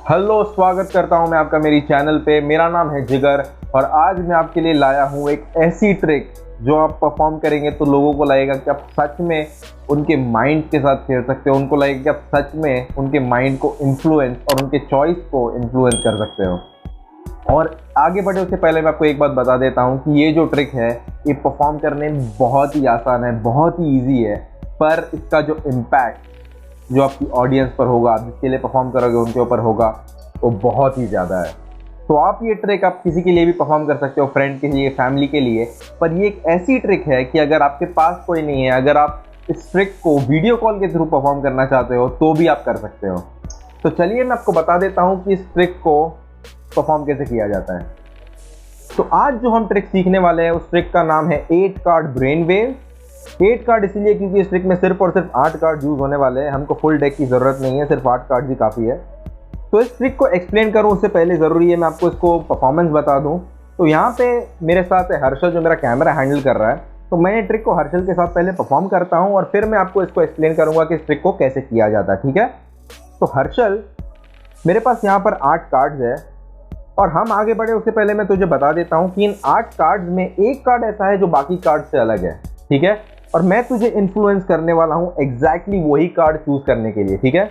Hello, स्वागत करता हूं मैं आपका मेरी चैनल पे। मेरा नाम है जिगर और आज मैं आपके लिए लाया हूं एक ऐसी ट्रिक जो आप परफॉर्म करेंगे तो लोगों को लगेगा कि आप सच में उनके माइंड के साथ खेल सकते हो। उनको लगेगा कि आप सच में उनके माइंड को इन्फ्लुएंस और उनके चॉइस को इन्फ्लुएंस कर सकते हो। और आगे बढ़े उससे पहले मैं आपको एक बात बता देता हूँ कि ये जो ट्रिक है ये परफॉर्म करने में बहुत ही आसान है, बहुत ही ईजी है, पर इसका जो इम्पैक्ट जो आपकी ऑडियंस पर होगा, आप जिसके लिए परफॉर्म करोगे उनके ऊपर होगा, वो बहुत ही ज़्यादा है। तो आप ये ट्रिक आप किसी के लिए भी परफॉर्म कर सकते हो, फ्रेंड के लिए, फैमिली के लिए। पर ये एक ऐसी ट्रिक है कि अगर आपके पास कोई नहीं है, अगर आप इस ट्रिक को वीडियो कॉल के थ्रू परफॉर्म करना चाहते हो तो भी आप कर सकते हो। तो चलिए मैं आपको बता देता हूँ कि इस ट्रिक को परफॉर्म कैसे किया जाता है। तो आज जो हम ट्रिक सीखने वाले हैं उस ट्रिक का नाम है 8 कार्ड ब्रेन वेव। 8 कार्ड इसलिए क्योंकि इस ट्रिक में सिर्फ और सिर्फ 8 कार्ड यूज होने वाले हैं। हमको फुल डेक की ज़रूरत नहीं है, सिर्फ 8 कार्ड ही काफ़ी है। तो इस ट्रिक को एक्सप्लेन करूं उससे पहले ज़रूरी है मैं आपको इसको परफॉर्मेंस बता दूं। तो यहाँ पे मेरे साथ है हर्षल जो मेरा कैमरा हैंडल कर रहा है। तो मैं ये ट्रिक को हर्षल के साथ पहले परफॉर्म करता हूँ और फिर मैं आपको इसको एक्सप्लेन करूँगा कि इस ट्रिक को कैसे किया जाता है, ठीक है। तो हर्षल, मेरे पास यहाँ पर 8 कार्ड्स है और हम आगे बढ़े उससे पहले मैं तुझे बता देता हूँ कि इन 8 कार्ड्स में एक कार्ड ऐसा है जो बाकी कार्ड से अलग है, ठीक है। और मैं तुझे इन्फ्लुएंस करने वाला हूँ एग्जैक्टली वही कार्ड चूज करने के लिए, ठीक है।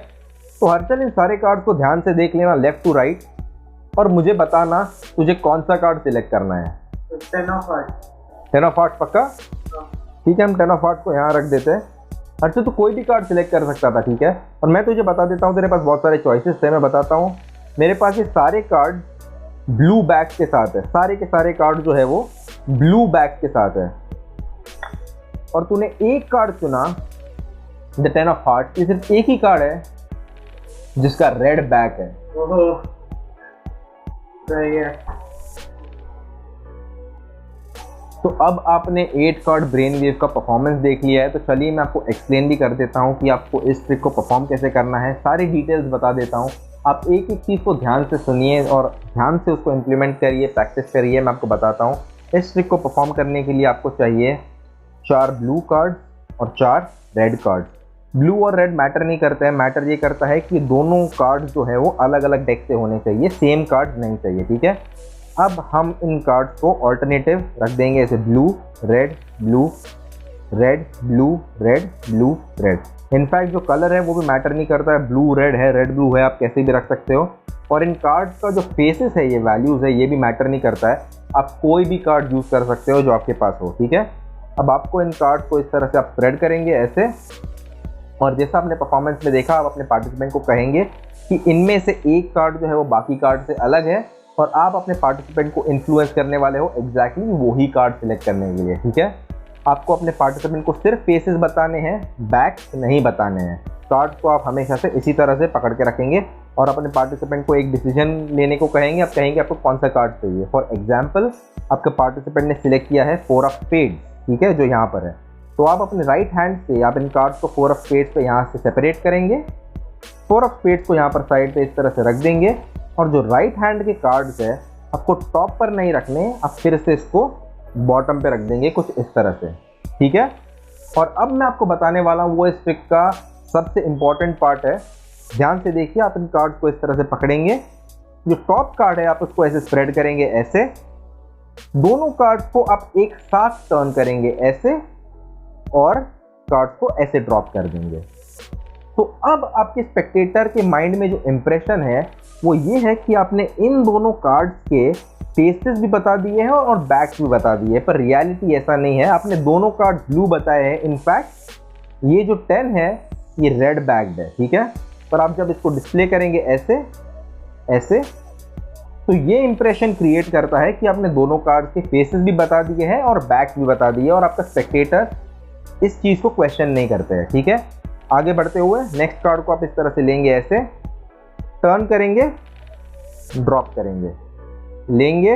तो हर्षल, इन सारे कार्ड्स को ध्यान से देख लेना लेफ्ट टू राइट और मुझे बताना तुझे कौन सा कार्ड सिलेक्ट करना है। 10 ऑफ हार्ट। 10 ऑफ हार्ट पक्का? ठीक है, हम 10 ऑफ हार्ट को यहाँ रख देते हैं। हर्षल, तो कोई भी कार्ड सिलेक्ट कर सकता था, ठीक है। और मैं तुझे बता देता हूँ तेरे पास बहुत सारे चॉइसेस थे। मैं बताता हूँ, मेरे पास ये सारे कार्ड ब्लू बैग के साथ है। सारे के सारे कार्ड जो है वो ब्लू बैग के साथ है और तूने एक कार्ड चुना, द 10 ऑफ हार्ट। ये सिर्फ एक ही कार्ड है जिसका रेड बैक है। ओहो, सही है। तो अब आपने 8 कार्ड ब्रेन वेव का परफॉर्मेंस देख लिया है। तो चलिए मैं आपको एक्सप्लेन भी कर देता हूँ कि आपको इस ट्रिक को परफॉर्म कैसे करना है। सारी डिटेल्स बता देता हूँ, आप एक एक चीज़ को ध्यान से सुनिए और ध्यान से उसको इम्प्लीमेंट करिए, प्रैक्टिस करिए। मैं आपको बताता हूँ, इस ट्रिक को परफॉर्म करने के लिए आपको चाहिए 4 ब्लू कार्ड और 4 रेड कार्ड। ब्लू और रेड मैटर नहीं करते हैं, मैटर ये करता है कि दोनों कार्ड जो है वो अलग अलग डेक से होने चाहिए, सेम कार्ड नहीं चाहिए, ठीक है। अब हम इन कार्ड्स को ऑल्टरनेटिव रख देंगे, ऐसे blue red blue red blue red blue red. In fact जो कलर है वो भी मैटर नहीं करता है, ब्लू रेड है, रेड ब्लू है, आप कैसे भी रख सकते हो। और इन कार्ड्स का जो फेसेस है, ये वैल्यूज़ है, ये भी मैटर नहीं करता है। आप कोई भी कार्ड यूज़ कर सकते हो जो आपके पास हो, ठीक है। अब आपको इन कार्ड को इस तरह से आप स्प्रेड करेंगे ऐसे, और जैसा आपने परफॉर्मेंस में देखा, आप अपने पार्टिसिपेंट को कहेंगे कि इनमें से एक कार्ड जो है वो बाकी कार्ड से अलग है और आप अपने पार्टिसिपेंट को इन्फ्लुएंस करने वाले हो एग्जैक्टली वही कार्ड सिलेक्ट करने के लिए, ठीक है। आपको अपने पार्टिसिपेंट को सिर्फ फेसेस बताने हैं, बैक्स नहीं बताने हैं। कार्ड को आप हमेशा से इसी तरह से पकड़ के रखेंगे और अपने पार्टिसिपेंट को एक डिसीजन लेने को कहेंगे। आप कहेंगे आपको कौन सा कार्ड चाहिए। फॉर एग्जाम्पल, आपके पार्टिसिपेंट ने सिलेक्ट किया है 4 ऑफ स्पेड्स, ठीक है, जो यहाँ पर है। तो आप अपने राइट हैंड से आप इन कार्ड्स को 4 ऑफ स्पेड्स पे यहाँ से सेपरेट करेंगे। 4 ऑफ स्पेड्स को यहाँ पर साइड पे इस तरह से रख देंगे और जो राइट हैंड के कार्ड्स है आपको टॉप पर नहीं रखने, आप फिर से इसको बॉटम पे रख देंगे कुछ इस तरह से, ठीक है। और अब मैं आपको बताने वाला हूँ वो इस ट्रिक का सबसे इम्पॉर्टेंट पार्ट है। ध्यान से देखिए, आप इन कार्ड्स को इस तरह से पकड़ेंगे। जो टॉप कार्ड है आप उसको ऐसे स्प्रेड करेंगे ऐसे, दोनों कार्ड्स को आप एक साथ टर्न करेंगे ऐसे और कार्ड्स को ऐसे ड्रॉप कर देंगे। तो अब आपके स्पेक्टेटर के माइंड में जो इंप्रेशन है वो ये है कि आपने इन दोनों कार्ड्स के फेसेस भी बता दिए हैं और बैक्स भी बता दिए, पर रियलिटी ऐसा नहीं है। आपने दोनों कार्ड ब्लू बताए हैं, इनफैक्ट ये जो 10 है ये रेड बैग्ड है, ठीक है। पर आप जब इसको डिस्प्ले करेंगे ऐसे ऐसे, तो ये इंप्रेशन क्रिएट करता है कि आपने दोनों कार्ड्स के फेसेस भी बता दिए हैं और बैक्स भी बता दिए और आपका स्पेक्टेटर इस चीज़ को क्वेश्चन नहीं करते हैं, ठीक है। आगे बढ़ते हुए नेक्स्ट कार्ड को आप इस तरह से लेंगे, ऐसे टर्न करेंगे, ड्रॉप करेंगे, लेंगे,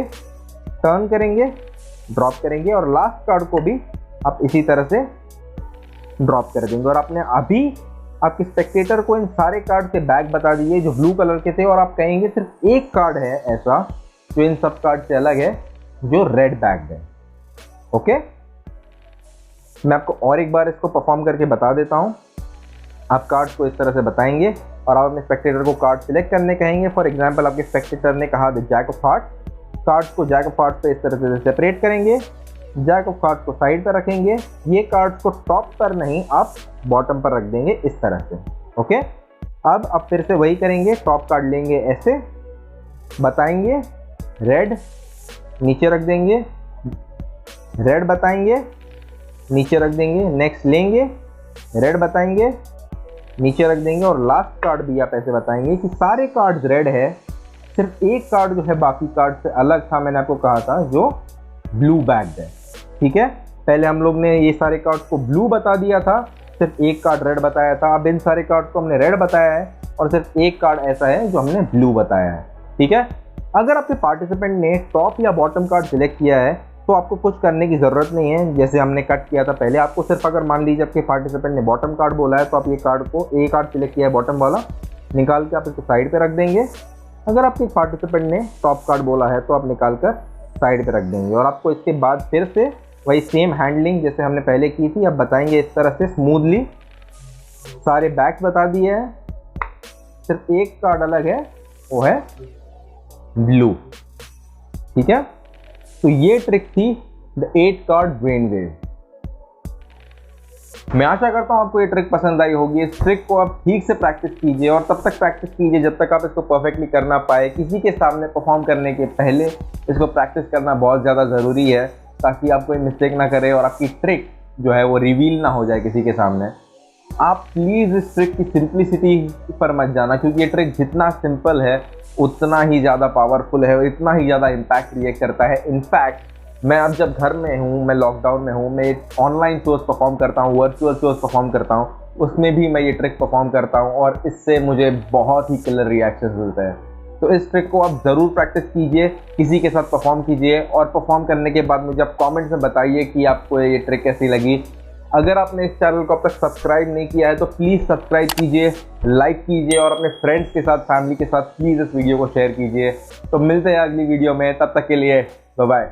टर्न करेंगे, ड्रॉप करेंगे और लास्ट कार्ड को भी आप इसी तरह से ड्रॉप कर देंगे। और आपने अभी आपके स्पेक्टेटर को इन सारे कार्ड के बैक बता दिए जो ब्लू कलर के थे और आप कहेंगे सिर्फ एक कार्ड है ऐसा जो इन सब कार्ड से अलग है, जो रेड बैग है, ओके। मैं आपको और एक बार इसको परफॉर्म करके बता देता हूँ। आप कार्ड्स को इस तरह से बताएंगे, और आप अपने स्पेक्टेटर को कार्ड सिलेक्ट करने कहेंगे। फॉर एग्जांपल आपके स्पेक्टेटर ने कहा the jack of hearts, cards को जैक ऑफ हार्ट्स पे इस तरह से सेपरेट करेंगे, जैक ऑफ हार्ट्स को साइड पर रखेंगे, ये कार्ड्स को टॉप पर नहीं आप बॉटम पर रख देंगे इस तरह से। ओके, अब आप फिर से वही करेंगे, टॉप कार्ड लेंगे ऐसे, बताएंगे रेड, नीचे रख देंगे, रेड बताएंगे, नीचे रख देंगे, नेक्स्ट लेंगे, रेड बताएंगे, नीचे रख देंगे, और लास्ट कार्ड भी आप ऐसे बताएंगे कि सारे कार्ड्स रेड है, सिर्फ एक कार्ड जो है बाकी कार्ड से अलग था, मैंने आपको कहा था, जो ब्लू बैग्ड है। ठीक है, पहले हम लोग ने ये सारे कार्ड्स को ब्लू बता दिया था, सिर्फ एक कार्ड रेड बताया था। अब इन सारे कार्ड्स को हमने रेड बताया है और सिर्फ एक कार्ड ऐसा है जो हमने ब्लू बताया है। ठीक है, अगर आपके पार्टिसिपेंट ने टॉप या बॉटम कार्ड सिलेक्ट किया है तो आपको कुछ करने की ज़रूरत नहीं है, जैसे हमने कट किया था पहले। आपको सिर्फ अगर मान लीजिए आपके पार्टिसिपेंट ने बॉटम कार्ड बोला है तो आप ये कार्ड को, ए कार्ड सिलेक्ट किया है बॉटम वाला, निकाल के आप इसको साइड पे रख देंगे। अगर आपके पार्टिसिपेंट ने टॉप कार्ड बोला है तो आप निकाल कर साइड पे रख देंगे, और आपको इसके बाद फिर से वही सेम हैंडलिंग जैसे हमने पहले की थी अब बताएंगे इस तरह से स्मूथली। सारे बैक्स बता दिए हैं, सिर्फ एक कार्ड अलग है, वो है ब्लू। ठीक है, तो ये ट्रिक थी द 8 कार्ड ब्रेन वेव। मैं आशा करता हूं आपको ये ट्रिक पसंद आई होगी। इस ट्रिक को आप ठीक से प्रैक्टिस कीजिए और तब तक प्रैक्टिस कीजिए जब तक आप इसको परफेक्टली कर ना पाए। किसी के सामने परफॉर्म करने के पहले इसको प्रैक्टिस करना बहुत ज़्यादा ज़रूरी है, ताकि आप कोई मिस्टेक ना करें और आपकी ट्रिक जो है वो रिवील ना हो जाए किसी के सामने। आप प्लीज़ इस ट्रिक की सिंप्लिसिटी पर मत जाना, क्योंकि ये ट्रिक जितना सिंपल है उतना ही ज़्यादा पावरफुल है और इतना ही ज़्यादा इम्पैक्ट क्रिएट करता है। इनफैक्ट मैं अब जब घर में हूँ, मैं लॉकडाउन में हूँ, मैं ऑनलाइन शोज़ परफॉर्म करता हूँ, वर्चुअल शोज़ परफॉर्म करता हूँ, उसमें भी मैं ये ट्रिक परफॉर्म करता हूँ और इससे मुझे बहुत ही किलर रिएक्शंस मिलते हैं। तो इस ट्रिक को आप ज़रूर प्रैक्टिस कीजिए, किसी के साथ परफॉर्म कीजिए और परफॉर्म करने के बाद मुझे आप कमेंट्स में बताइए कि आपको ये ट्रिक कैसी लगी। अगर आपने इस चैनल को अब तक सब्सक्राइब नहीं किया है तो प्लीज़ सब्सक्राइब कीजिए, लाइक कीजिए और अपने फ्रेंड्स के साथ, फैमिली के साथ प्लीज़ इस वीडियो को शेयर कीजिए। तो मिलते हैं अगली वीडियो में, तब तक के लिए बाय बाय।